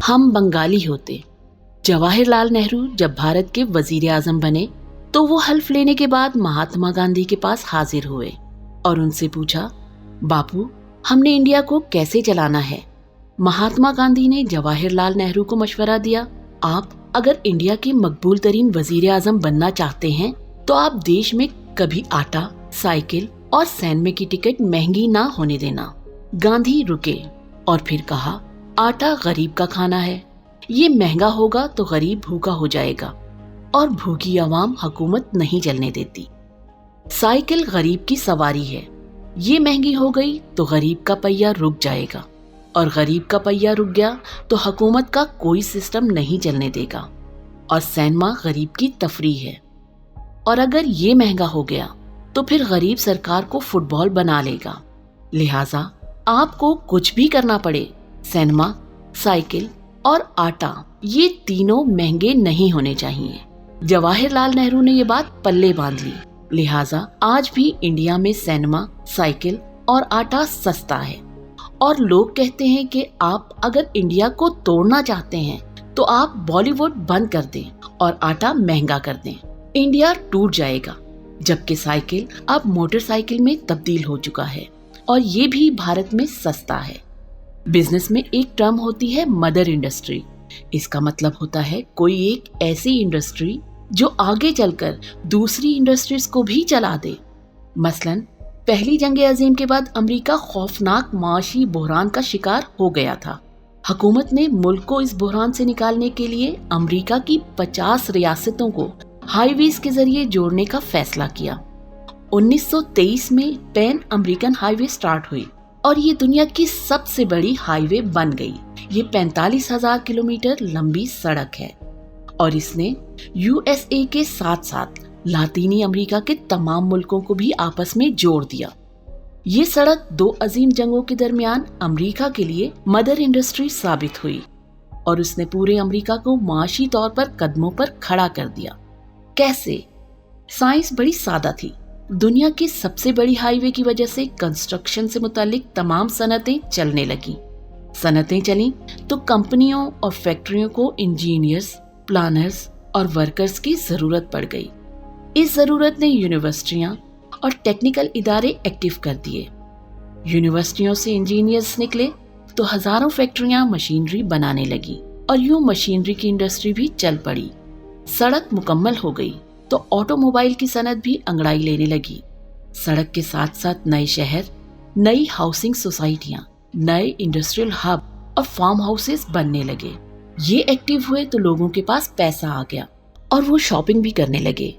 ہم بنگالی ہوتے۔ جواہر لال نہرو جب بھارت کے وزیر اعظم بنے تو وہ حلف لینے کے بعد مہاتما گاندھی کے پاس حاضر ہوئے اور ان سے پوچھا، باپو ہم نے انڈیا کو کیسے چلانا ہے؟ مہاتما گاندھی نے جواہر لال نہرو کو مشورہ دیا، آپ اگر انڈیا کے مقبول ترین وزیر اعظم بننا چاہتے ہیں تو آپ دیش میں کبھی آٹا، سائیکل اور سینمے کی ٹکٹ مہنگی نہ ہونے دینا۔ گاندھی رکے اور پھر کہا، آٹا غریب کا کھانا ہے، یہ مہنگا ہوگا تو غریب بھوکا ہو جائے گا اور بھوکی عوام حکومت نہیں چلنے دیتی۔ سائیکل غریب کی سواری ہے، یہ مہنگی ہو گئی تو غریب کا پہیہ رک جائے گا اور غریب کا پہیہ رک گیا تو حکومت کا کوئی سسٹم نہیں چلنے دے گا، اور سینما غریب کی تفریح ہے، اور اگر یہ مہنگا ہو گیا تو پھر غریب سرکار کو فٹ بال بنا لے گا، لہٰذا آپ کو کچھ بھی کرنا پڑے، سینما، سائیکل اور آٹا یہ تینوں مہنگے نہیں ہونے چاہیے۔ جواہر لال نہرو نے یہ بات پلے باندھ لی، لہٰذا آج بھی انڈیا میں سینما، سائیکل اور آٹا سستا ہے، اور لوگ کہتے ہیں کہ آپ اگر انڈیا کو توڑنا چاہتے ہیں تو آپ بالی ووڈ بند کر دیں اور آٹا مہنگا کر دیں، انڈیا ٹوٹ جائے گا، جبکہ سائیکل اب موٹر سائیکل میں تبدیل ہو چکا ہے اور یہ بھی بھارت میں سستا ہے۔ بزنس میں ایک ٹرم ہوتی ہے مدر انڈسٹری، اس کا مطلب ہوتا ہے کوئی ایک ایسی انڈسٹری جو آگے چل کر دوسری انڈسٹریز کو بھی چلا دے۔ مثلاً پہلی جنگ عظیم کے بعد امریکہ خوفناک معاشی بحران کا شکار ہو گیا تھا۔ حکومت نے ملک کو اس بحران سے نکالنے کے لیے امریکہ کی 50 ریاستوں کو ہائی ویز کے ذریعے جوڑنے کا فیصلہ کیا۔ 1923 میں پین امریکن ہائی وے سٹارٹ ہوئی اور یہ دنیا کی سب سے بڑی ہائی وے بن گئی۔ یہ 45,000 کلومیٹر لمبی سڑک ہے اور اس نے یو ایس اے کے ساتھ ساتھ لاطینی امریکہ کے تمام ملکوں کو بھی آپس میں جوڑ دیا۔ یہ سڑک 2 عظیم جنگوں کے درمیان امریکہ کے لیے مدر انڈسٹری ثابت ہوئی اور اس نے پورے امریکہ کو معاشی طور پر قدموں پر کھڑا کر دیا۔ کیسے؟ سائنس بڑی سادہ تھی۔ دنیا کی سب سے بڑی ہائی وے کی وجہ سے کنسٹرکشن سے متعلق تمام صنعتیں چلنے لگیں۔ صنعتیں چلیں تو کمپنیوں اور فیکٹریوں کو انجینئرز، پلانرز اور ورکرز کی ضرورت پڑ گئی۔ اس ضرورت نے یونیورسٹیاں اور ٹیکنیکل ادارے ایکٹیو کر دیے۔ یونیورسٹیوں سے انجینئرز نکلے تو ہزاروں فیکٹریاں مشینری بنانے لگی اور یوں مشینری کی انڈسٹری بھی چل پڑی۔ سڑک مکمل ہو گئی تو آٹو موبائل کی صنعت بھی انگڑائی لینے لگی۔ سڑک کے ساتھ ساتھ نئے شہر، نئی ہاؤسنگ سوسائٹیاں، نئے انڈسٹریل ہب اور فارم ہاؤسز بننے لگے۔ یہ ایکٹیو ہوئے تو لوگوں کے پاس پیسہ آ گیا اور وہ شاپنگ بھی کرنے لگے،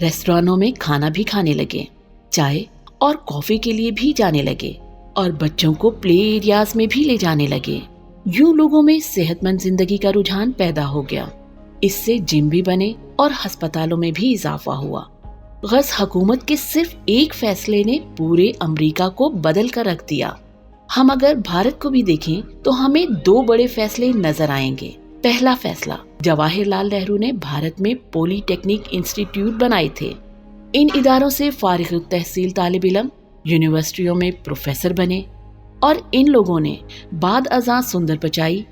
ریسٹورانوں میں کھانا بھی کھانے لگے، چائے اور کافی کے لیے بھی جانے لگے اور بچوں کو پلے ایریاز میں بھی لے جانے لگے۔ یوں لوگوں میں صحت مند زندگی کا رجحان پیدا ہو گیا۔ اس سے جم بھی بنے اور ہسپتالوں میں بھی اضافہ ہوا۔ غز حکومت کے صرف ایک فیصلے نے پورے امریکہ کو بدل کر رکھ دیا۔ ہم اگر بھارت کو بھی دیکھیں تو ہمیں 2 بڑے فیصلے نظر آئیں گے۔ پہلا فیصلہ، جواہر لال نہرو نے بھارت میں پولی ٹیکنک انسٹیٹیوٹ بنائے تھے۔ ان اداروں سے فارغ التحصیل طالب علم یونیورسٹیوں میں پروفیسر بنے اور ان لوگوں نے بعد ازاں سندر پچائی،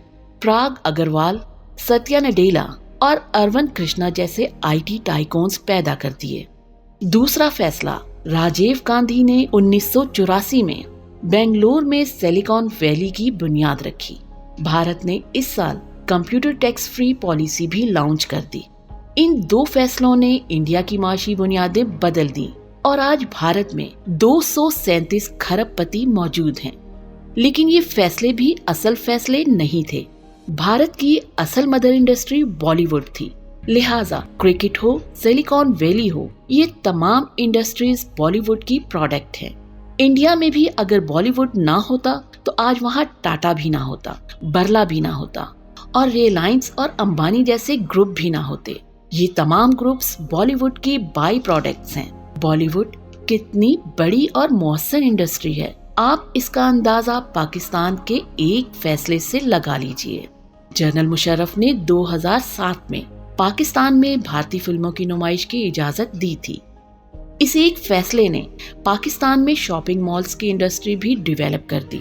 پراگ اگروال، ستیا نڈیلا اور اروند کرشنا جیسے آئی ٹی ٹائکونز پیدا کر دیے۔ دوسرا فیصلہ، راجیو گاندھی نے 1984 میں بنگلور میں سلیکان ویلی کی بنیاد رکھی۔ بھارت نے اس سال کمپیوٹر ٹیکس فری پالیسی بھی لانچ کر دی۔ ان 2 فیصلوں نے انڈیا کی معاشی بنیادیں بدل دیں اور آج بھارت میں 237 کھرب پتی موجود ہیں۔ لیکن یہ فیصلے بھی اصل فیصلے نہیں تھے۔ بھارت کی اصل مدر انڈسٹری بالی ووڈ تھی، لہٰذا کرکٹ ہو، سلیکان ویلی ہو، یہ تمام انڈسٹریز بالی ووڈ کی پروڈکٹ ہیں۔ انڈیا میں بھی اگر بالی ووڈ نہ ہوتا تو آج وہاں ٹاٹا بھی نہ ہوتا، برلا بھی نہ ہوتا اور ریلائنس اور امبانی جیسے گروپ بھی نہ ہوتے۔ یہ تمام گروپس بالی ووڈ کی بائی پروڈکٹس ہیں۔ بالی ووڈ کتنی بڑی اور مؤثر انڈسٹری ہے، آپ اس کا اندازہ پاکستان کے ایک فیصلے سے لگا لیجئے۔ جنرل مشرف نے 2007 میں پاکستان میں بھارتی فلموں کی نمائش کی اجازت دی تھی۔ اس ایک فیصلے نے پاکستان میں شاپنگ مالز کی انڈسٹری بھی ڈیولپ کر دی۔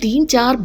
3-4